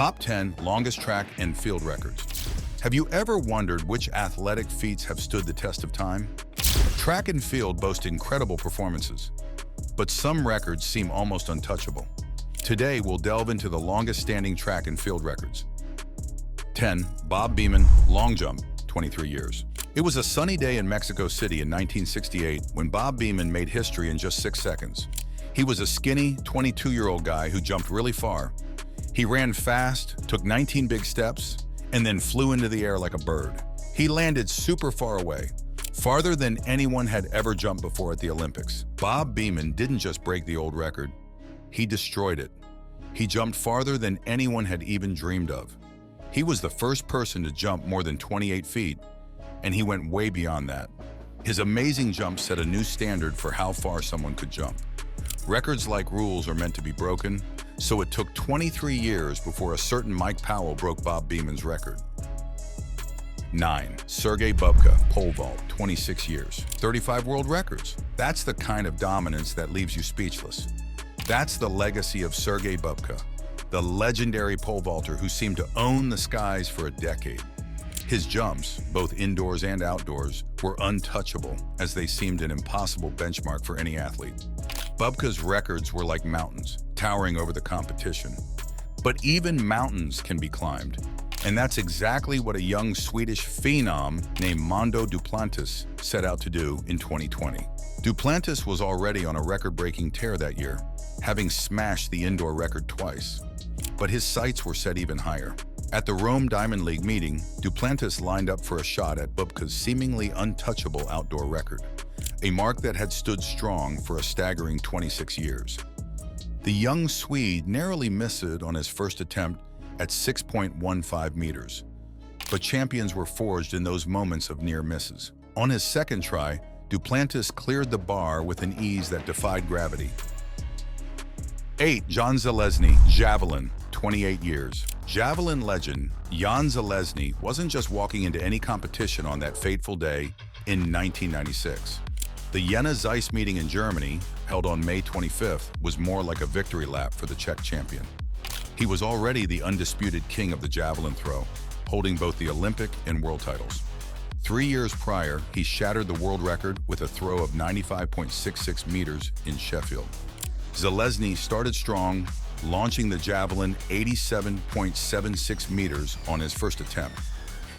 Top 10 longest track and field records. Have you ever wondered which athletic feats have stood the test of time? Track and field boast incredible performances, but some records seem almost untouchable. Today, we'll delve into the longest-standing track and field records. 10. Bob Beamon, long jump, 23 years. It was a sunny day in Mexico City in 1968 when Bob Beamon made history in just 6 seconds. He was a skinny, 22-year-old guy who jumped really far. He ran fast, took 19 big steps, and then flew into the air like a bird. He landed super far away, farther than anyone had ever jumped before at the Olympics. Bob Beamon didn't just break the old record, he destroyed it. He jumped farther than anyone had even dreamed of. He was the first person to jump more than 28 feet, and he went way beyond that. His amazing jump set a new standard for how far someone could jump. Records like rules are meant to be broken, so it took 23 years before a certain Mike Powell broke Bob Beamon's record. 9. Sergei Bubka, pole vault, 26 years, 35 world records. That's the kind of dominance that leaves you speechless. That's the legacy of Sergei Bubka, the legendary pole vaulter who seemed to own the skies for a decade. His jumps, both indoors and outdoors, were untouchable, as they seemed an impossible benchmark for any athlete. Bubka's records were like mountains, towering over the competition. But even mountains can be climbed, and that's exactly what a young Swedish phenom named Mondo Duplantis set out to do in 2020. Duplantis was already on a record-breaking tear that year, having smashed the indoor record twice. But his sights were set even higher. At the Rome Diamond League meeting, Duplantis lined up for a shot at Bubka's seemingly untouchable outdoor record, a mark that had stood strong for a staggering 26 years. The young Swede narrowly missed it on his first attempt at 6.15 meters, but champions were forged in those moments of near misses. On his second try, Duplantis cleared the bar with an ease that defied gravity. 8. Jan Železný, javelin, 28 years. Javelin legend Jan Železný wasn't just walking into any competition on that fateful day in 1996. The Jena Zeiss meeting in Germany, held on May 25th, was more like a victory lap for the Czech champion. He was already the undisputed king of the javelin throw, holding both the Olympic and world titles. 3 years prior, he shattered the world record with a throw of 95.66 meters in Sheffield. Železný started strong, launching the javelin 87.76 meters on his first attempt.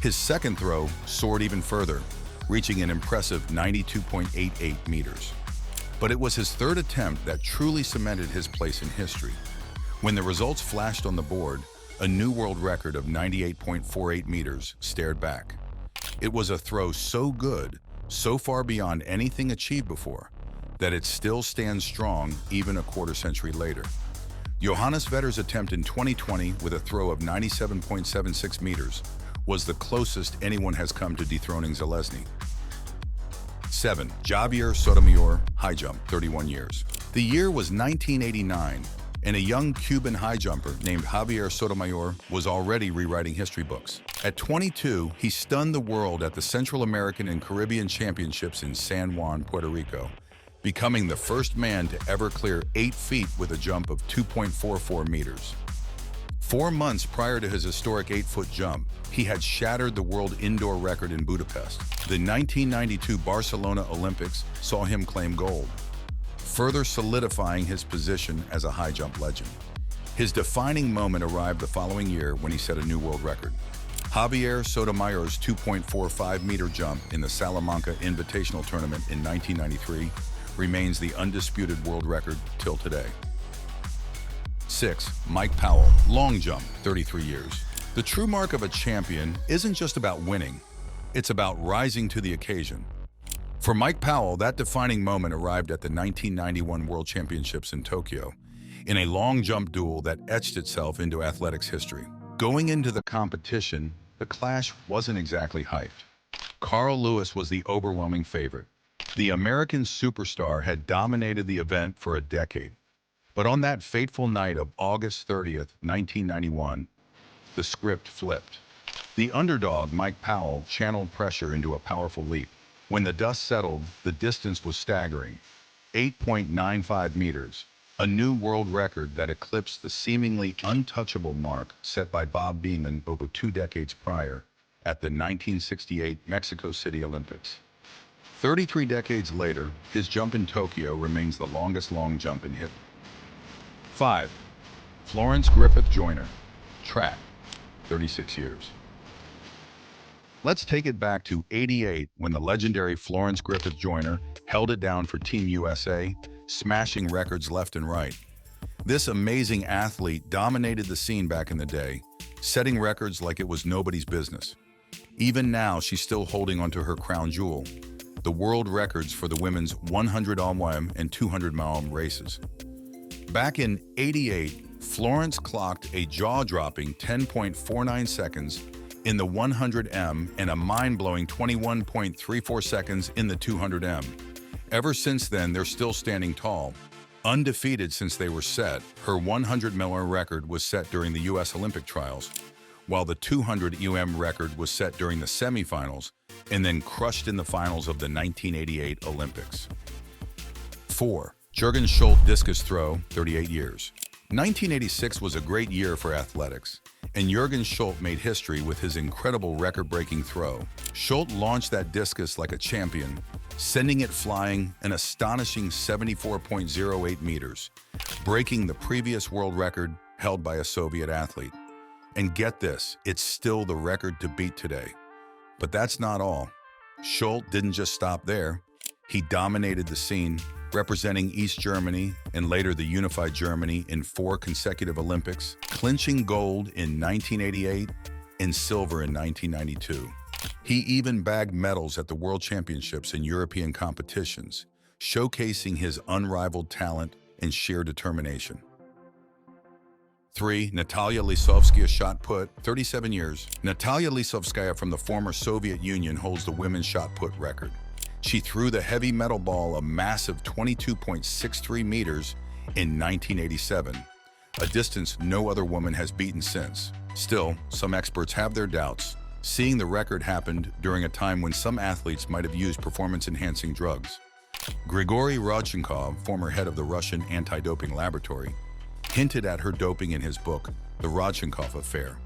His second throw soared even further, reaching an impressive 92.88 meters. But it was his third attempt that truly cemented his place in history. When the results flashed on the board, a new world record of 98.48 meters stared back. It was a throw so good, so far beyond anything achieved before, that it still stands strong even a quarter century later. Johannes Vetter's attempt in 2020 with a throw of 97.76 meters was the closest anyone has come to dethroning Železný. 7. Javier Sotomayor, high jump, 31 years. The year was 1989, and a young Cuban high jumper named Javier Sotomayor was already rewriting history books. At 22, he stunned the world at the Central American and Caribbean Championships in San Juan, Puerto Rico, becoming the first man to ever clear 8 feet with a jump of 2.44 meters. 4 months prior to his historic 8-foot jump, he had shattered the world indoor record in Budapest. The 1992 Barcelona Olympics saw him claim gold, further solidifying his position as a high jump legend. His defining moment arrived the following year when he set a new world record. Javier Sotomayor's 2.45-meter jump in the Salamanca Invitational Tournament in 1993 remains the undisputed world record till today. 6. Mike Powell, long jump, 33 years. The true mark of a champion isn't just about winning, it's about rising to the occasion. For Mike Powell, that defining moment arrived at the 1991 World Championships in Tokyo, in a long jump duel that etched itself into athletics history. Going into the competition, the clash wasn't exactly hyped. Carl Lewis was the overwhelming favorite. The American superstar had dominated the event for a decade. But on that fateful night of August 30th, 1991, the script flipped. The underdog, Mike Powell, channeled pressure into a powerful leap. When the dust settled, the distance was staggering, 8.95 meters. a new world record that eclipsed the seemingly untouchable mark set by Bob Beamon over 2 decades prior at the 1968 Mexico City Olympics. 33 decades later, his jump in Tokyo remains the longest long jump in history. 5. Florence Griffith Joyner, track, 36 years. Let's take it back to '88 when the legendary Florence Griffith Joyner held it down for Team USA, smashing records left and right. This amazing athlete dominated the scene back in the day, setting records like it was nobody's business. Even now, she's still holding onto her crown jewel, the world records for the women's 100 km and 200 km races. Back in '88, Florence clocked a jaw-dropping 10.49 seconds in the 100m and a mind-blowing 21.34 seconds in the 200m. Ever since then, they're still standing tall. Undefeated since they were set, her 100 mm record was set during the U.S. Olympic trials, while the 200 record was set during the semifinals and then crushed in the finals of the 1988 Olympics. 4. Jürgen Schuldt discus throw, 38 years. 1986 was a great year for athletics, and Jürgen Schuldt made history with his incredible record-breaking throw. Schuldt launched that discus like a champion, sending it flying an astonishing 74.08 meters, breaking the previous world record held by a Soviet athlete. And get this, it's still the record to beat today. But that's not all. Schuldt didn't just stop there. He dominated the scene, representing East Germany and later the unified Germany in 4 consecutive Olympics, clinching gold in 1988 and silver in 1992. He even bagged medals at the World Championships and European competitions, showcasing his unrivaled talent and sheer determination. 3. Natalia Lisovskaya shot put, 37 years. Natalia Lisovskaya from the former Soviet Union holds the women's shot put record. She threw the heavy metal ball a massive 22.63 meters in 1987, a distance no other woman has beaten since. Still, some experts have their doubts, seeing the record happened during a time when some athletes might have used performance-enhancing drugs. Grigory Rodchenkov, former head of the Russian anti-doping laboratory, hinted at her doping in his book, The Rodchenkov Affair,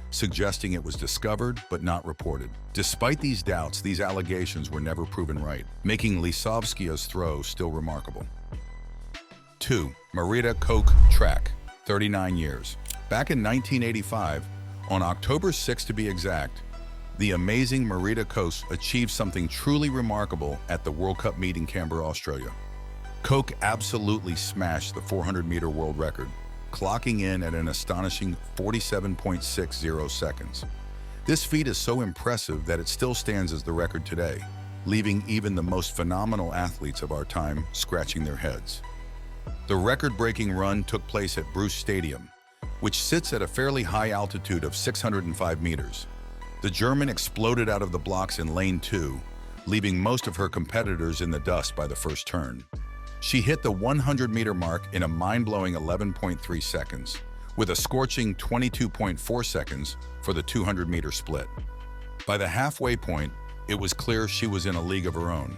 suggesting it was discovered but not reported. Despite these doubts, these allegations were never proven right, making Lisovskaya's throw still remarkable. 2. Marita Koch track, 39 years. Back in 1985, on October 6 to be exact, the amazing Marita Koch achieved something truly remarkable at the World Cup meet in Canberra, Australia. Koch absolutely smashed the 400-meter world record, clocking in at an astonishing 47.60 seconds. This feat is so impressive that it still stands as the record today, leaving even the most phenomenal athletes of our time scratching their heads. The record-breaking run took place at Bruce Stadium, which sits at a fairly high altitude of 605 meters. The German exploded out of the blocks in lane 2, leaving most of her competitors in the dust by the first turn. She hit the 100-meter mark in a mind-blowing 11.3 seconds, with a scorching 22.4 seconds for the 200-meter split. By the halfway point, it was clear she was in a league of her own.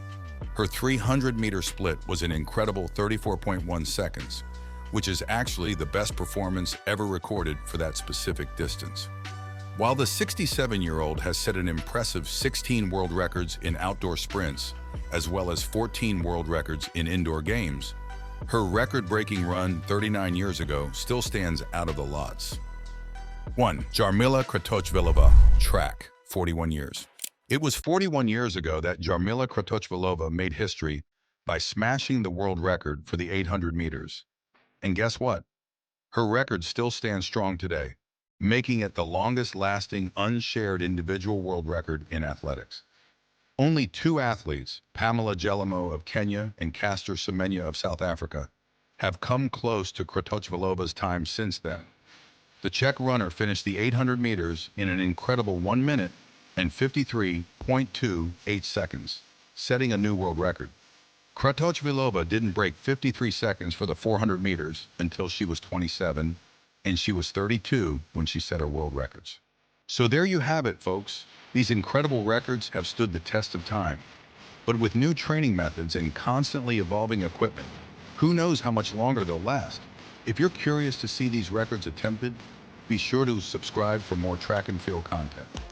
Her 300-meter split was an incredible 34.1 seconds, which is actually the best performance ever recorded for that specific distance. While the 67-year-old has set an impressive 16 world records in outdoor sprints, as well as 14 world records in indoor games, her record-breaking run 39 years ago still stands out of the lots. 1. Jarmila Kratochvilova, track, 41 years. It was 41 years ago that Jarmila Kratochvilova made history by smashing the world record for the 800 meters. And guess what? Her record still stands strong today, making it the longest-lasting unshared individual world record in athletics. Only 2 athletes, Pamela Gelimo of Kenya and Caster Semenya of South Africa, have come close to Kratochvilova's time since then. The Czech runner finished the 800 meters in an incredible 1 minute and 53.28 seconds, setting a new world record. Kratochvilova didn't break 53 seconds for the 400 meters until she was 27, and she was 32 when she set her world records. So there you have it, folks. These incredible records have stood the test of time. But with new training methods and constantly evolving equipment, Who knows how much longer they'll last? If you're curious to see these records attempted, be sure to subscribe for more track and field content.